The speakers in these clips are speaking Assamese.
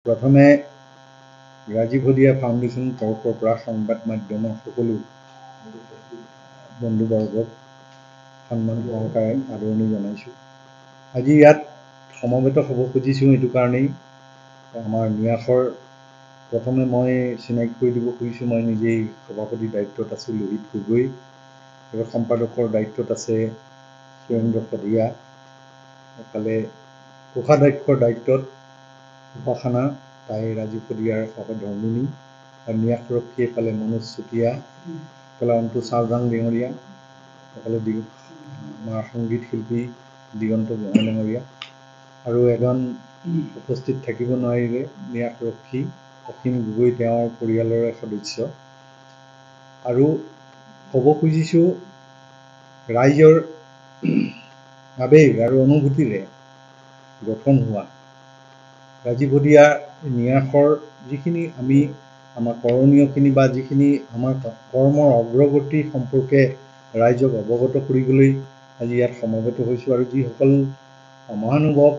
প্ৰথমে ৰাজীৱ হদিয়া ফাউণ্ডেশ্যন তৰফৰ পৰা সংবাদ মাধ্যমৰ সকলো বন্ধুবৰ্গক সন্মান সহকাৰে আদৰণি জনাইছোঁ। আজি ইয়াত সমবেত হ'ব খুজিছোঁ এইটো কাৰণেই, আমাৰ ন্যাসৰ প্ৰথমে মই চিনাকি কৰি দিব খুজিছোঁ, মই নিজেই সভাপতিৰ দায়িত্বত আছোঁ লোহিত গগৈ, আৰু সম্পাদকৰ দায়িত্বত আছে সুৰেন্দ্ৰ শদিয়া, এফালে কোষাধ্যক্ষৰ দায়িত্বত উপাসনা, তাই ৰাজীৱ হদিয়াৰ সহধৰ্মিনী, আৰু ন্যাসৰক্ষী এফালে মনোজ চুতীয়া, এফালে অন্তু চাওদাং ডাঙৰীয়া, এফালে আমাৰ সংগীত শিল্পী দিগন্ত গোহাঁই ডাঙৰীয়া, আৰু এজন উপস্থিত থাকিব নোৱাৰিলে ন্যাসৰক্ষী অসীম গগৈ, তেওঁৰ পৰিয়ালৰে সদস্য। আৰু ক'ব খুজিছোঁ ৰাইজৰ আৱেগ আৰু অনুভূতিৰে গঠন হোৱা ৰাজীৱ হদিয়া ন্যাসৰ যিখিনি আমাৰ কৰণীয়খিনি বা যিখিনি আমাৰ কৰ্মৰ অগ্ৰগতি সম্পৰ্কে ৰাইজক অৱগত কৰিবলৈ আজি ইয়াত সমবেত হৈছোঁ। আৰু যিসকল মহানুভৱ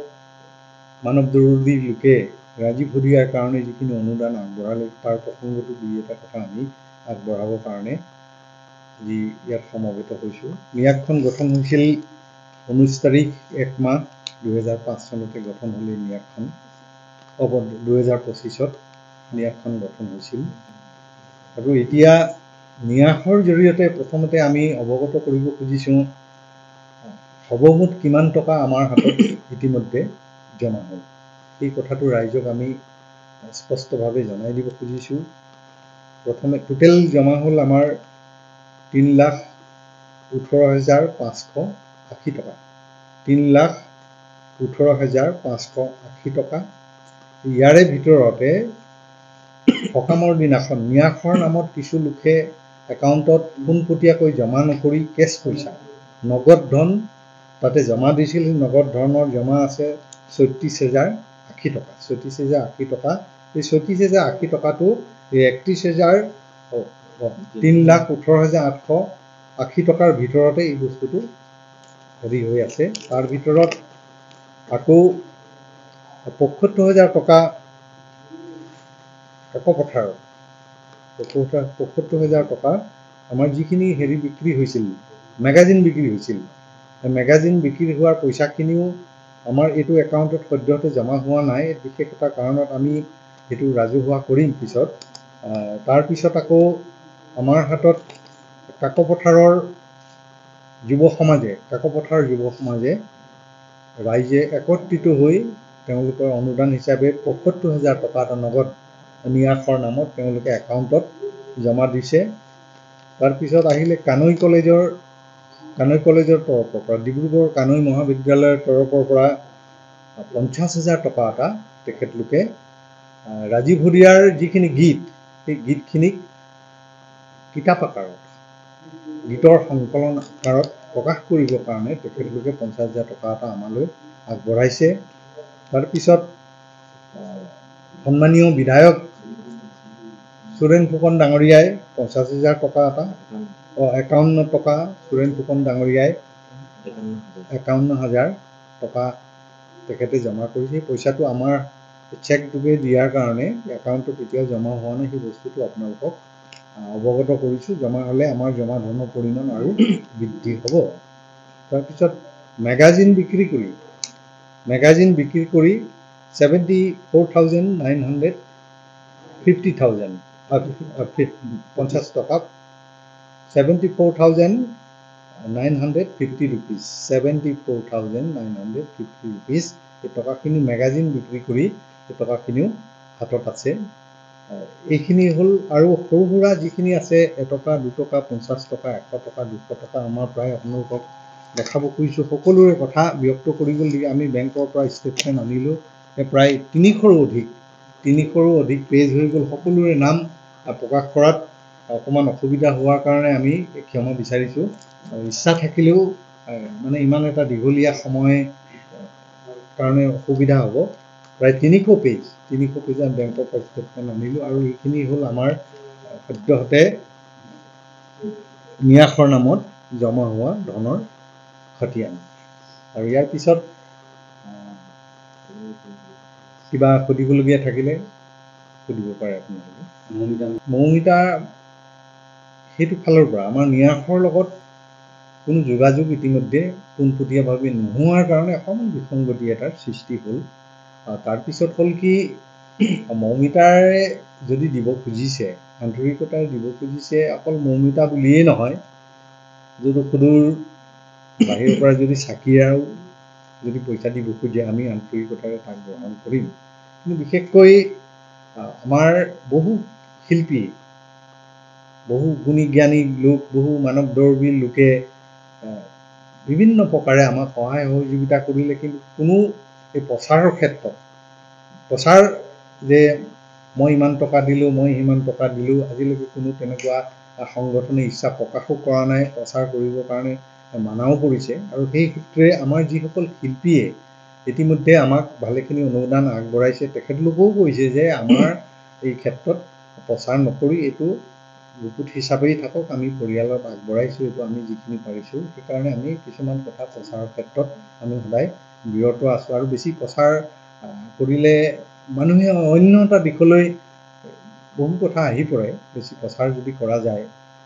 মানৱদৰ্দী লোকে ৰাজীৱ হদিয়াৰ কাৰণে যিখিনি অনুদান আগবঢ়ালে, তাৰ প্ৰসংগতো দুই এটা কথা আমি আগবঢ়াবৰ কাৰণে আজি ইয়াত সমবেত হৈছোঁ। ন্যাসখন গঠন হৈছিল 19 তাৰিখ 1 মাহ 2005 চনতে গঠন হ'ল এই ন্যাসখন। 2025ত ন্যাসখন গঠন হৈছিল। আৰু এতিয়া ন্যাসৰ জৰিয়তে প্ৰথমতে আমি অৱগত কৰিব খুজিছোঁ সৰ্বমুঠ কিমান টকা আমাৰ হাতত ইতিমধ্যে জমা হ'ল, এই কথাটো ৰাইজক আমি স্পষ্টভাৱে জনাই দিব খুজিছোঁ। প্ৰথমে টোটেল জমা হ'ল আমাৰ 3,18,580 টকা, 3,18,580 টকা। ইয়াৰে ভিতৰতে সকামৰ দিনাখন ন্যাসৰ নামত কিছু লোকে একাউণ্টত পোনপটীয়াকৈ জমা নকৰি কেছ পইচা নগদ ধন তাতে জমা দিছিল। নগদ ধনৰ জমা আছে 34,080 টকা, 34,080 টকা। এই 34,080 টকাটো এই 3,18,880 টকাৰ ভিতৰতে এই বস্তুটো হেৰি হৈ আছে। তাৰ ভিতৰত আকৌ 75,000 টকা কাকপথাৰত, 75,000 টকা আমাৰ যিখিনি হেৰি বিক্ৰী হৈছিল, মেগাজিন বিক্ৰী হৈছিল, মেগাজিন বিক্ৰী হোৱাৰ পইচাখিনিও আমাৰ এইটো একাউণ্টত সদ্যহতে জমা হোৱা নাই। বিশেষ এটা কাৰণত আমি সেইটো ৰাজহুৱা কৰিম পিছত। তাৰপিছত আকৌ আমাৰ হাতত কাকপথাৰৰ যুৱ সমাজে ৰাইজে একত্ৰিত হৈ তেওঁলোকৰ অনুদান হিচাপে 75,000 টকা এটা নগদ ন্যাসৰ নামত তেওঁলোকে একাউণ্টত জমা দিছে। তাৰপিছত আহিলে কানৈ কলেজৰ তৰফৰ পৰা, ডিব্ৰুগড় কানৈ মহাবিদ্যালয়ৰ তৰফৰ পৰা 50,000 টকা এটা তেখেতলোকে ৰাজীৱ হদিয়াৰ যিখিনি গীত, সেই গীতখিনিক কিতাপ আকাৰত, গীতৰ সংকলন আকাৰত প্ৰকাশ কৰিবৰ কাৰণে তেখেতলোকে 50,000 টকা এটা আমালৈ আগবঢ়াইছে। তাৰপিছত সন্মানীয় বিধায়ক সুৰেন ফুকন ডাঙৰীয়াই 50,000 টকা এটা, 51 টকা সুৰেন ফুকন ডাঙৰীয়াই 51,000 টকা তেখেতে জমা কৰিছে। পইচাটো আমাৰ চেক যোগে দিয়াৰ কাৰণে একাউণ্টত এতিয়াও জমা হোৱা নাই, সেই বস্তুটো আপোনালোকক অৱগত কৰিছোঁ। জমা হ'লে আমাৰ জমা ধনৰ পৰিমাণ আৰু বৃদ্ধি হ'ব। তাৰপিছত মেগাজিন বিক্ৰী কৰি 74,950 টকা, 74,950 rupees, 74,950 rupees এই টকাখিনি মেগাজিন বিক্ৰী কৰি এই টকাখিনিও হাতত আছে। এইখিনি হ'ল। আৰু সৰু সুৰা যিখিনি আছে 1 টকা 2 টকা 50 টকা 100 টকা 200 টকা আমাৰ প্ৰায় আপোনালোকক দেখাব খুজিছোঁ। সকলোৰে কথা ব্যক্ত কৰিবলৈ আমি বেংকৰ পৰা ষ্টেটমেণ্ট আনিলোঁ, প্ৰায় 300ৰো অধিক পেজ হৈ গ'ল। সকলোৰে নাম প্ৰকাশ কৰাত অকণমান অসুবিধা হোৱাৰ কাৰণে আমি ক্ষমা বিচাৰিছোঁ। ইচ্ছা থাকিলেও মানে ইমান এটা দীঘলীয়া সময় কাৰণে অসুবিধা হ'ব। প্ৰায় 300 পেজ আমি বেংকৰ পৰা ষ্টেটমেণ্ট আনিলোঁ। আৰু এইখিনি হ'ল আমাৰ সদ্যহতে ন্যাসৰ নামত জমা হোৱা ধনৰ খতিয়ান। আৰু ইয়াৰ পিছত কিবা সুধিবলগীয়া থাকিলে সুধিব পাৰে আপোনালোকে। মৌমিতা সেইটো ফালৰ পৰা আমাৰ নিয়াসৰ লগত কোনো যোগাযোগ ইতিমধ্যে পোনপটীয়াভাৱে নোহোৱাৰ কাৰণে অকণমান বিসংগতি এটাৰ সৃষ্টি হ'ল। তাৰপিছত হ'ল কি, মৌমিতাৰে যদি দিব খুজিছে, আন্তৰিকতাৰে দিব খুজিছে, অকল মৌমিতা বুলিয়েই নহয়, যদি সুদূৰ বাহিৰৰ পৰা যদি চাকিয়াও যদি পইচা দিব খোজে আমি আন্তৰিকতাৰে তাক গ্ৰহণ কৰিম। কিন্তু বিশেষকৈ আমাৰ বহু শিল্পী, বহু গুণী জ্ঞানী লোক, বহু মানৱদৰ্বী লোকে বিভিন্ন প্ৰকাৰে আমাক সহায় সহযোগিতা কৰিলে, কিন্তু কোনো এই প্ৰচাৰৰ ক্ষেত্ৰত প্ৰচাৰ যে মই ইমান টকা দিলোঁ, মই সিমান টকা দিলোঁ, আজিলৈকে কোনো তেনেকুৱা সংগঠনে ইচ্ছা প্ৰকাশো কৰা নাই। প্ৰচাৰ কৰিবৰ কাৰণে মানাও কৰিছে। আৰু সেই সূত্ৰে আমাৰ যিসকল শিল্পীয়ে ইতিমধ্যে আমাক ভালেখিনি অনুদান আগবঢ়াইছে, তেখেতলোকেও কৈছে যে আমাৰ এই ক্ষেত্ৰত প্ৰচাৰ নকৰি এইটো গুপুত হিচাপেই থাকক, আমি পৰিয়ালত আগবঢ়াইছোঁ, এইটো আমি যিখিনি পাৰিছোঁ। সেইকাৰণে আমি কিছুমান কথা প্ৰচাৰৰ ক্ষেত্ৰত আমি সদায় বিৰত আছোঁ। আৰু বেছি প্ৰচাৰ কৰিলে মানুহে অন্য এটা দিশলৈ বহু কথা আহি পৰে, বেছি প্ৰচাৰ যদি কৰা যায়।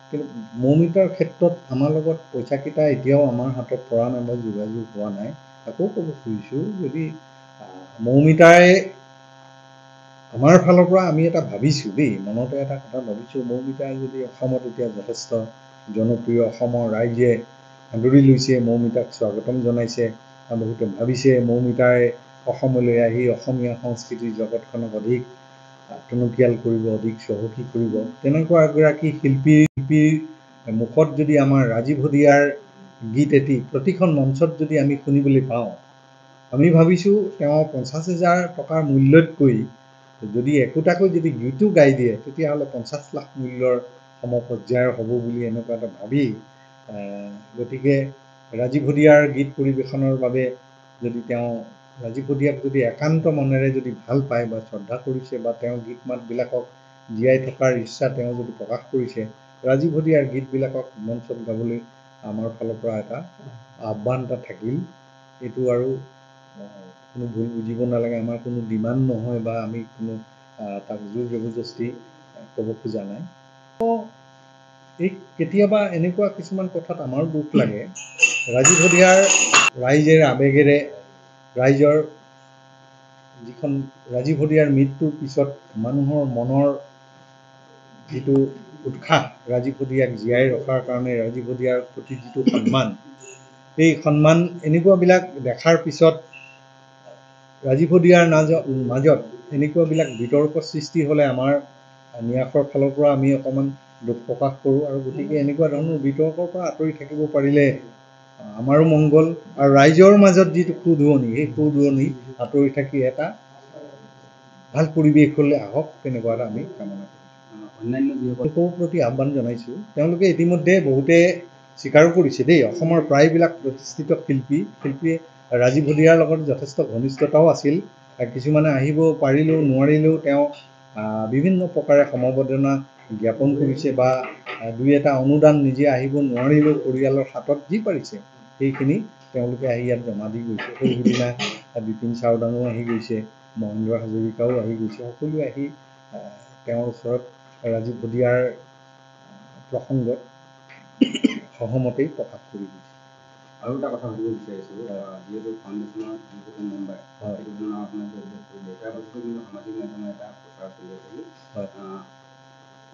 কিন্তু মৌমিতাৰ ক্ষেত্ৰত আমাৰ লগত পইচাকেইটা এতিয়াও আমাৰ হাতত পৰা নাই বা যোগাযোগ হোৱা নাই। আকৌ ক'ব খুজিছোঁ, যদি মৌমিতাই আমাৰ ফালৰ পৰা আমি এটা ভাবিছোঁ দেই, মনতে এটা কথা ভাবিছোঁ, মৌমিতাই যদি অসমত এতিয়া যথেষ্ট জনপ্ৰিয়, অসমৰ ৰাইজে আদৰি লৈছে, মৌমিতাক স্বাগতম জনাইছে, বহুতে ভাবিছে মৌমিতাই অসমলৈ আহি অসমীয়া সংস্কৃতিৰ জগতখনক অধিক টনকিয়াল কৰিব, অধিক চহকী কৰিব। তেনেকুৱা এগৰাকী শিল্পীৰ মুখত যদি আমাৰ ৰাজীৱ হদিয়াৰ গীত এটি প্ৰতিখন মঞ্চত যদি আমি শুনিবলৈ পাওঁ, আমি ভাবিছোঁ তেওঁ 50,000 টকাৰ মূল্যতকৈ যদি একোটাকৈ যদি গীতো গাই দিয়ে, তেতিয়াহ'লে 50 লাখ মূল্যৰ সমপৰ্যায়ৰ হ'ব বুলি এনেকুৱা এটা ভাবি, গতিকে ৰাজীৱ হদিয়াৰ গীত পৰিৱেশনৰ বাবে যদি তেওঁ ৰাজীৱ হদিয়াক যদি একান্ত মনেৰে যদি ভাল পায় বা শ্ৰদ্ধা কৰিছে, বা তেওঁৰ গীত মাতবিলাকক জীয়াই থকাৰ ইচ্ছা তেওঁ যদি প্ৰকাশ কৰিছে, ৰাজীৱ হদিয়াৰ গীতবিলাকক মঞ্চত গাবলৈ আমাৰ ফালৰ পৰা এটা আহ্বান এটা থাকিল। এইটো আৰু কোনো ভুল বুজিব নালাগে, আমাৰ কোনো ডিমাণ্ড নহয় বা আমি কোনো তাক জোৰ জবৰদস্তি ক'ব খোজা নাই। এই কেতিয়াবা এনেকুৱা কিছুমান কথাত আমাৰো দুখ লাগে, ৰাজীৱ হদিয়াৰ ৰাইজেৰ আৱেগেৰে, ৰাইজৰ যিখন ৰাজীৱ হদিয়াৰ মৃত্যুৰ পিছত মানুহৰ মনৰ যিটো উৎসাহ, ৰাজীৱ হদিয়াক জীয়াই ৰখাৰ কাৰণে ৰাজীৱ হদিয়াৰ প্ৰতি যিটো সন্মান, এই সন্মান এনেকুৱাবিলাক দেখাৰ পিছত ৰাজীৱ হদিয়াৰ মাজত এনেকুৱাবিলাক বিতৰ্ক সৃষ্টি হ'লে আমাৰ নিয়াসৰ ফালৰ পৰা আমি অকণমান দুখ প্ৰকাশ কৰোঁ। আৰু গতিকে এনেকুৱা ধৰণৰ বিতৰ্কৰ পৰা আঁতৰি থাকিব পাৰিলে আমাৰো মংগল, আৰু ৰাইজৰ মাজত যিটো খুদুৱনি, সেই খুদুৱনি আঁতৰি থাকি এটা ভাল পৰিৱেশলৈ আহক, তেনেকুৱা এটা আমি কামনা কৰোঁ। অন্যান্য যিসকলৰ প্ৰতি আহ্বান জনাইছোঁ, তেওঁলোকে ইতিমধ্যে বহুতে স্বীকাৰো কৰিছে দেই, অসমৰ প্ৰায়বিলাক প্ৰতিষ্ঠিত শিল্পীয়ে ৰাজীৱ হদিয়াৰ লগত যথেষ্ট ঘনিষ্ঠতাও আছিল। কিছুমানে আহিব পাৰিলেও নোৱাৰিলেও তেওঁ বিভিন্ন প্ৰকাৰে সমবেদনা জ্ঞাপন কৰিছে, বা দুই এটা অনুদান নিজে আহিব নোৱাৰিলেও পৰিয়ালৰ হাতত যি পাৰিছে সেইখিনি তেওঁলোকে আহি ইয়াত জমা দি গৈছে। সেইদিনা বিপিন চাওডাঙো আহি গৈছে, মহেন্দ্ৰ হাজৰিকাও আহি গৈছে, সকলোৱে আহি তেওঁৰ ওচৰত ৰাজীৱ হদিয়াৰ প্ৰসংগত সহমতেই প্ৰকাশ কৰি গৈছে। আৰু এটা কথা সুধিব বিচাৰিছোঁ, যিহেতু ফাউণ্ডেশ্যনৰ যিহেতু মেম্বাৰ, সেইটো ধৰণৰ আপোনাক উল্লেখ কৰিলে, এটা বস্তু কিন্তু সামাজিক মাধ্যমত এটা প্ৰচাৰ চলি আছে,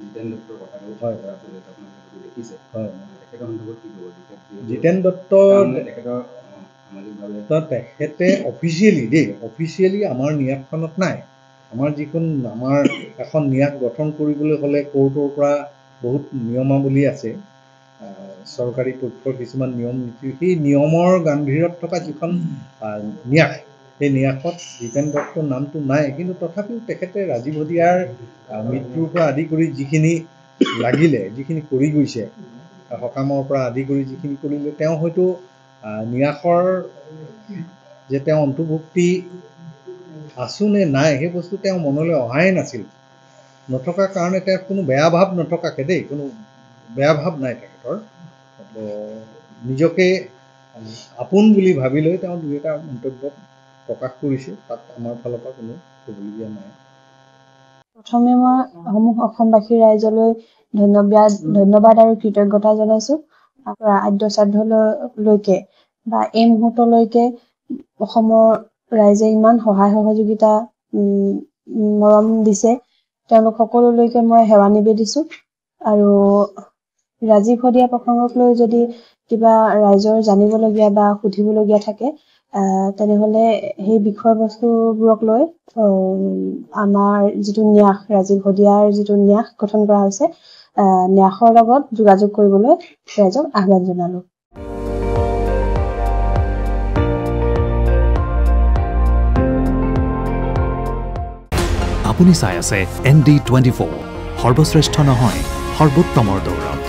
জিতেন দত্তৰ কথাটো প্ৰচাৰ চলি আছে, আপোনালোকে দেখিছে, তেখেতৰ সন্দৰ্ভত কি ক'ব? জিতেন দত্ত তেখেতৰ সামাজিকভাৱে তেখেতে অফিচিয়েলি আমাৰ নিয়াসখনত নাই। আমাৰ আমাৰ এখন নিয়াস গঠন কৰিবলৈ হ'লে কোৰ্টৰ পৰা বহুত নিয়মাৱলী আছে, চৰকাৰী পক্ষৰ কিছুমান নিয়ম নীতি, সেই নিয়মৰ গাম্ভীৰত থকা যিখন নিয়াস, সেই নিয়াসত জিতেন দত্তৰ নামটো নাই। কিন্তু তথাপিও তেখেতে ৰাজীৱ হদিয়াৰ মৃত্যুৰ পৰা আদি কৰি যিখিনি লাগিলে, যিখিনি কৰি গৈছে, সকামৰ পৰা আদি কৰি যিখিনি কৰিলে, তেওঁ হয়তো নিয়াসৰ যে তেওঁ অন্তৰ্ভুক্তি আছোঁ নে নাই সেই বস্তু তেওঁ মনলৈ অহাই নাছিল। নথকাৰ কাৰণে তেওঁৰ কোনো বেয়া ভাৱ নথকাকৈ দেই, কোনো বেয়া ভাৱ নাই তেখেতৰ, নিজকে আপোন বুলি ভাবি লৈ তেওঁ দুই এটা মন্তব্য প্ৰকাশ কৰিছে, তাত আমাৰ ফালৰ পৰা কোনো ক'বলগীয়া নাই। প্ৰথমে মই অসমবাসী ৰাইজলৈ ধন্যবাদ আৰু কৃতজ্ঞতা জনাইছোঁ। আদ্য শ্ৰাদ্ধলৈকে বা এই মুহূৰ্তলৈকে অসমৰ ৰাইজে ইমান সহায় সহযোগিতা মৰম দিছে, তেওঁলোক সকলোলৈকে মই সেৱা নিবেদিছোঁ। আৰু ৰাজীৱ শদিয়া প্ৰসংগক লৈ যদি কিবা ৰাইজৰ জানিবলগীয়া বা সুধিবলগীয়া থাকে তেনেহ'লে সেই বিষয়বস্তুবোৰক লৈ আমাৰ যিটো ন্যাস, ৰাজীৱ শদিয়াৰ যিটো ন্যাস গঠন কৰা হৈছে, ন্যাসৰ লগত যোগাযোগ কৰিবলৈ ৰাইজক আহ্বান জনালোঁ। আপুনি চাই আছে ND24, সৰ্বশ্ৰেষ্ঠ নহয় সৰ্বোত্তমৰ দৌৰ।